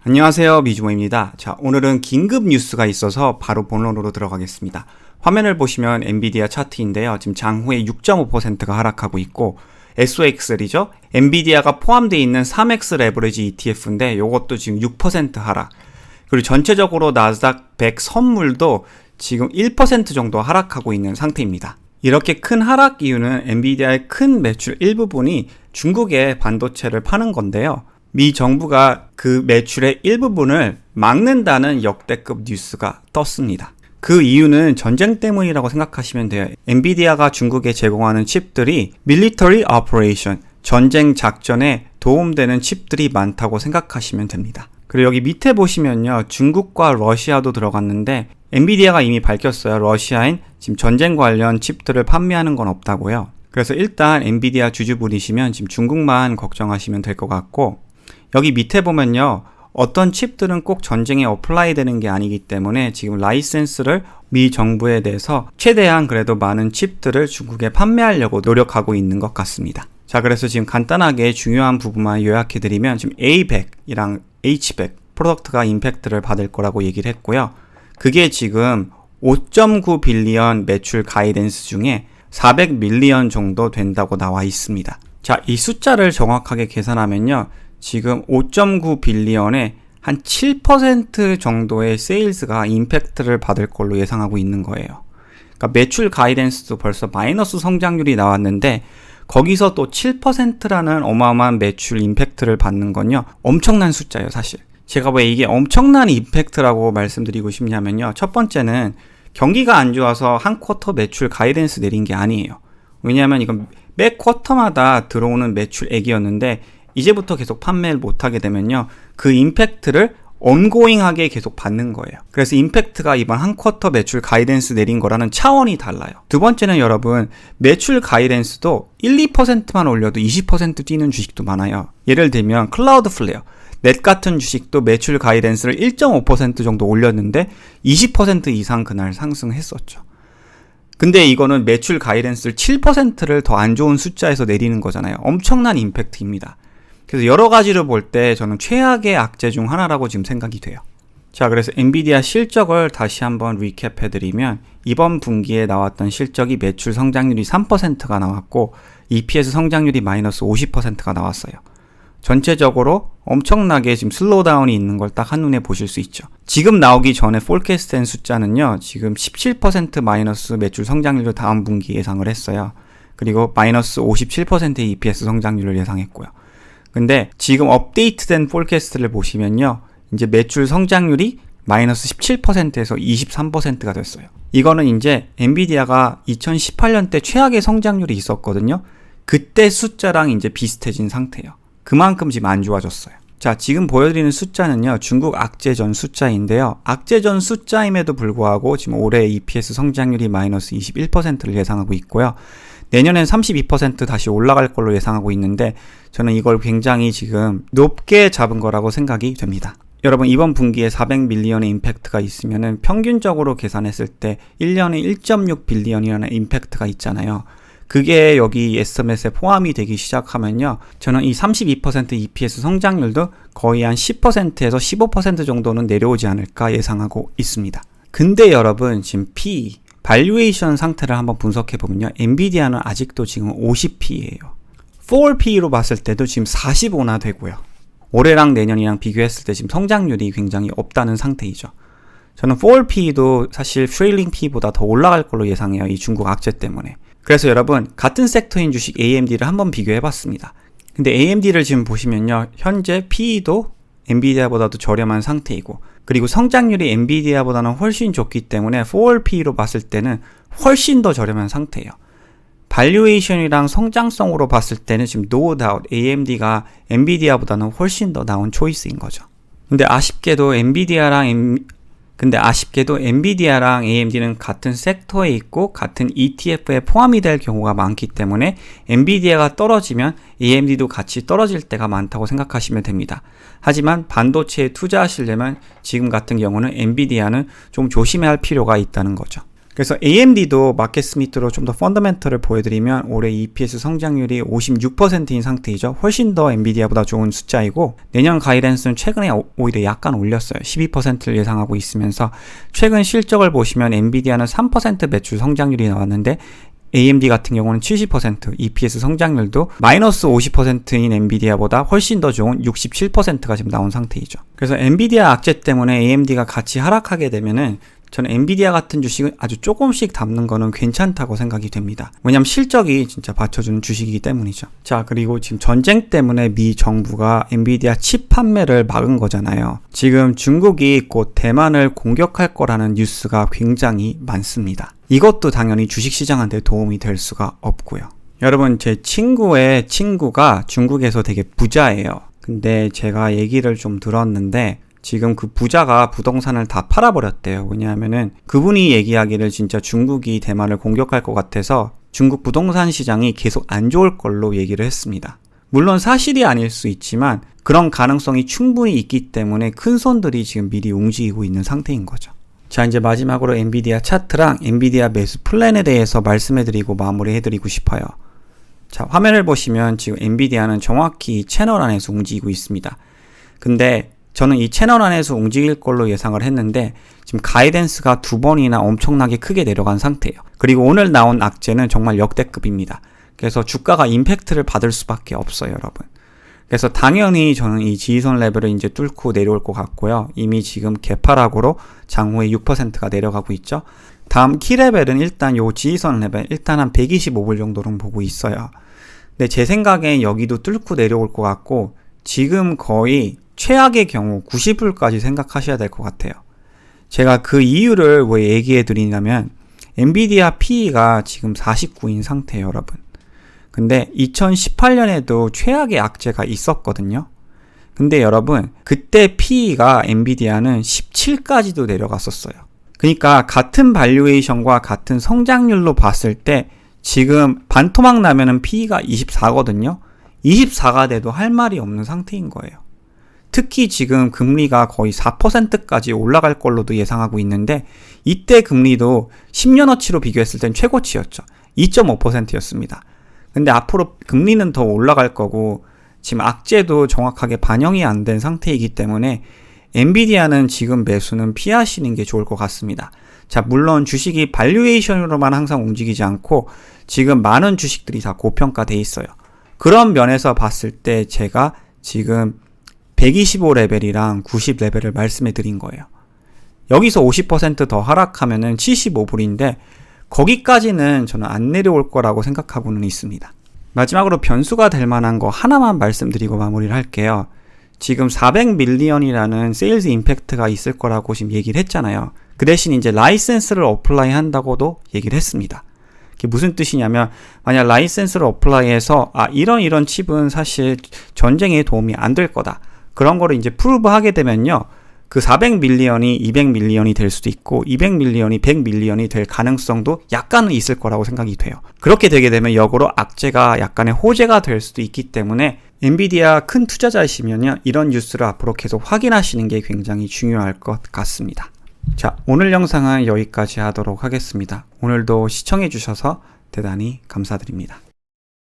안녕하세요, 미주모입니다. 자, 오늘은 긴급 뉴스가 있어서 바로 본론으로 들어가겠습니다. 화면을 보시면 엔비디아 차트인데요. 지금 장후에 6.5%가 하락하고 있고 SOXL이죠. 엔비디아가 포함되어 있는 3X 레버리지 ETF인데 이것도 지금 6% 하락. 그리고 전체적으로 나스닥 100 선물도 지금 1% 정도 하락하고 있는 상태입니다. 이렇게 큰 하락 이유는 엔비디아의 큰 매출 일부분이 중국에 반도체를 파는 건데요. 미 정부가 그 매출의 일부분을 막는다는 역대급 뉴스가 떴습니다. 그 이유는 전쟁 때문이라고 생각하시면 돼요. 엔비디아가 중국에 제공하는 칩들이 밀리터리 오퍼레이션, 전쟁 작전에 도움되는 칩들이 많다고 생각하시면 됩니다. 그리고 여기 밑에 보시면요, 중국과 러시아도 들어갔는데 엔비디아가 이미 밝혔어요. 러시아엔 지금 전쟁 관련 칩들을 판매하는 건 없다고요. 그래서 일단 엔비디아 주주분이시면 지금 중국만 걱정하시면 될 것 같고, 여기 밑에 보면요, 어떤 칩들은 꼭 전쟁에 어플라이 되는 게 아니기 때문에 지금 라이센스를 미 정부에 대해서 최대한 그래도 많은 칩들을 중국에 판매하려고 노력하고 있는 것 같습니다. 자, 그래서 지금 간단하게 중요한 부분만 요약해드리면 지금 A100이랑 H100 프로덕트가 임팩트를 받을 거라고 얘기를 했고요. 그게 지금 5.9 빌리언 매출 가이던스 중에 400 밀리언 정도 된다고 나와 있습니다. 자, 이 숫자를 정확하게 계산하면요, 지금 5.9 빌리언에 한 7% 정도의 세일즈가 임팩트를 받을 걸로 예상하고 있는 거예요. 그러니까 매출 가이던스도 벌써 마이너스 성장률이 나왔는데 거기서 또 7%라는 어마어마한 매출 임팩트를 받는 건요, 엄청난 숫자예요, 사실. 제가 왜 이게 엄청난 임팩트라고 말씀드리고 싶냐면요, 첫 번째는 경기가 안 좋아서 한 쿼터 매출 가이던스 내린 게 아니에요. 왜냐하면 이건 매 쿼터마다 들어오는 매출액이었는데 이제부터 계속 판매를 못하게 되면요, 그 임팩트를 온고잉하게 계속 받는 거예요. 그래서 임팩트가 이번 한 쿼터 매출 가이던스 내린 거라는 차원이 달라요. 두 번째는 여러분, 매출 가이던스도 1, 2%만 올려도 20% 뛰는 주식도 많아요. 예를 들면 클라우드플레어, 넷 같은 주식도 매출 가이던스를 1.5% 정도 올렸는데 20% 이상 그날 상승했었죠. 근데 이거는 매출 가이던스를 7%를 더 안 좋은 숫자에서 내리는 거잖아요. 엄청난 임팩트입니다. 그래서 여러 가지를 볼 때 저는 최악의 악재 중 하나라고 지금 생각이 돼요. 자, 그래서 엔비디아 실적을 다시 한번 리캡해드리면 이번 분기에 나왔던 실적이 매출 성장률이 3%가 나왔고 EPS 성장률이 마이너스 50%가 나왔어요. 전체적으로 엄청나게 지금 슬로우다운이 있는 걸 딱 한눈에 보실 수 있죠. 지금 나오기 전에 폴캐스트된 숫자는요, 지금 17% 마이너스 매출 성장률로 다음 분기 예상을 했어요. 그리고 마이너스 57%의 EPS 성장률을 예상했고요. 근데 지금 업데이트된 폴캐스트를 보시면요, 이제 매출 성장률이 마이너스 17%에서 23%가 됐어요. 이거는 이제 엔비디아가 2018년 때 최악의 성장률이 있었거든요. 그때 숫자랑 이제 비슷해진 상태예요. 그만큼 지금 안 좋아졌어요. 자, 지금 보여드리는 숫자는요, 중국 악재전 숫자인데요. 악재전 숫자임에도 불구하고 지금 올해 EPS 성장률이 마이너스 21%를 예상하고 있고요. 내년엔 32% 다시 올라갈 걸로 예상하고 있는데 저는 이걸 굉장히 지금 높게 잡은 거라고 생각이 됩니다. 여러분, 이번 분기에 400 밀리언의 임팩트가 있으면은 평균적으로 계산했을 때 1년에 1.6 빌리언이라는 임팩트가 있잖아요. 그게 여기 에스티메이트에 포함이 되기 시작하면요, 저는 이 32% EPS 성장률도 거의 한 10%에서 15% 정도는 내려오지 않을까 예상하고 있습니다. 근데 여러분, 지금 PE, 발류에이션 상태를 한번 분석해보면요, 엔비디아는 아직도 지금 50P예요. 4P로 봤을 때도 지금 45나 되고요. 올해랑 내년이랑 비교했을 때 지금 성장률이 굉장히 없다는 상태이죠. 저는 4P도 사실 트레일링 P보다 더 올라갈 걸로 예상해요. 이 중국 악재 때문에. 그래서 여러분, 같은 섹터인 주식 AMD를 한번 비교해봤습니다. 근데 AMD를 지금 보시면요, 현재 PE도 엔비디아보다도 저렴한 상태이고, 그리고 성장률이 엔비디아보다는 훨씬 좋기 때문에 4P로 봤을 때는 훨씬 더 저렴한 상태예요. 발류에이션이랑 성장성으로 봤을 때는 지금 no doubt AMD가 엔비디아보다는 훨씬 더 나은 초이스인 거죠. 근데 아쉽게도 엔비디아랑 AMD는 같은 섹터에 있고 같은 ETF에 포함이 될 경우가 많기 때문에 엔비디아가 떨어지면 AMD도 같이 떨어질 때가 많다고 생각하시면 됩니다. 하지만 반도체에 투자하시려면 지금 같은 경우는 엔비디아는 좀 조심해야 할 필요가 있다는 거죠. 그래서 AMD도 마켓 스미트로 좀 더 펀더멘털을 보여드리면 올해 EPS 성장률이 56%인 상태이죠. 훨씬 더 엔비디아보다 좋은 숫자이고 내년 가이던스는 최근에 오히려 약간 올렸어요. 12%를 예상하고 있으면서 최근 실적을 보시면 엔비디아는 3% 매출 성장률이 나왔는데 AMD 같은 경우는 70%, EPS 성장률도 마이너스 50%인 엔비디아보다 훨씬 더 좋은 67%가 지금 나온 상태이죠. 그래서 엔비디아 악재 때문에 AMD가 같이 하락하게 되면은 저는 엔비디아 같은 주식은 아주 조금씩 담는 거는 괜찮다고 생각이 됩니다. 왜냐면 실적이 진짜 받쳐주는 주식이기 때문이죠. 자, 그리고 지금 전쟁 때문에 미 정부가 엔비디아 칩 판매를 막은 거잖아요. 지금 중국이 곧 대만을 공격할 거라는 뉴스가 굉장히 많습니다. 이것도 당연히 주식시장한테 도움이 될 수가 없고요. 여러분, 제 친구의 친구가 중국에서 되게 부자예요. 근데 제가 얘기를 좀 들었는데 지금 그 부자가 부동산을 다 팔아버렸대요. 왜냐하면은 그분이 얘기하기를 진짜 중국이 대만을 공격할 것 같아서 중국 부동산 시장이 계속 안 좋을 걸로 얘기를 했습니다. 물론 사실이 아닐 수 있지만 그런 가능성이 충분히 있기 때문에 큰 손들이 지금 미리 움직이고 있는 상태인 거죠. 자, 이제 마지막으로 엔비디아 차트랑 엔비디아 매수 플랜에 대해서 말씀해드리고 마무리해드리고 싶어요. 자, 화면을 보시면 지금 엔비디아는 정확히 채널 안에서 움직이고 있습니다. 근데 저는 이 채널 안에서 움직일 걸로 예상을 했는데 지금 가이던스가 2번이나 엄청나게 크게 내려간 상태예요. 그리고 오늘 나온 악재는 정말 역대급입니다. 그래서 주가가 임팩트를 받을 수밖에 없어요, 여러분. 그래서 당연히 저는 이 지지선 레벨을 이제 뚫고 내려올 것 같고요. 이미 지금 개파락으로 장후에 6%가 내려가고 있죠. 다음 키 레벨은 일단 요 지지선 레벨 일단 한 125불 정도는 보고 있어요. 근데 제 생각엔 여기도 뚫고 내려올 것 같고 지금 거의 최악의 경우 90불까지 생각하셔야 될 것 같아요. 제가 그 이유를 왜 얘기해 드리냐면 엔비디아 PE가 지금 49인 상태예요, 여러분. 근데 2018년에도 최악의 악재가 있었거든요. 근데 여러분, 그때 PE가 엔비디아는 17까지도 내려갔었어요. 그러니까 같은 발류에이션과 같은 성장률로 봤을 때 지금 반토막 나면은 PE가 24거든요. 24가 돼도 할 말이 없는 상태인 거예요. 특히 지금 금리가 거의 4%까지 올라갈 걸로도 예상하고 있는데 이때 금리도 10년어치로 비교했을 땐 최고치였죠. 2.5%였습니다. 근데 앞으로 금리는 더 올라갈 거고 지금 악재도 정확하게 반영이 안 된 상태이기 때문에 엔비디아는 지금 매수는 피하시는 게 좋을 것 같습니다. 자, 물론 주식이 발류에이션으로만 항상 움직이지 않고 지금 많은 주식들이 다 고평가돼 있어요. 그런 면에서 봤을 때 제가 지금 125레벨이랑 90레벨을 말씀해 드린 거예요. 여기서 50% 더 하락하면은 75불인데 거기까지는 저는 안 내려올 거라고 생각하고는 있습니다. 마지막으로 변수가 될 만한 거 하나만 말씀드리고 마무리를 할게요. 지금 400밀리언이라는 세일즈 임팩트가 있을 거라고 지금 얘기를 했잖아요. 그 대신 이제 라이센스를 어플라이 한다고도 얘기를 했습니다. 그게 무슨 뜻이냐면 만약 라이센스를 어플라이해서 이런 칩은 사실 전쟁에 도움이 안 될 거다. 그런 거를 이제 프루브 하게 되면요. 그 400밀리언이 200밀리언이 될 수도 있고 200밀리언이 100밀리언이 될 가능성도 약간은 있을 거라고 생각이 돼요. 그렇게 되게 되면 역으로 악재가 약간의 호재가 될 수도 있기 때문에 엔비디아 큰 투자자이시면요. 이런 뉴스를 앞으로 계속 확인하시는 게 굉장히 중요할 것 같습니다. 자, 오늘 영상은 여기까지 하도록 하겠습니다. 오늘도 시청해 주셔서 대단히 감사드립니다.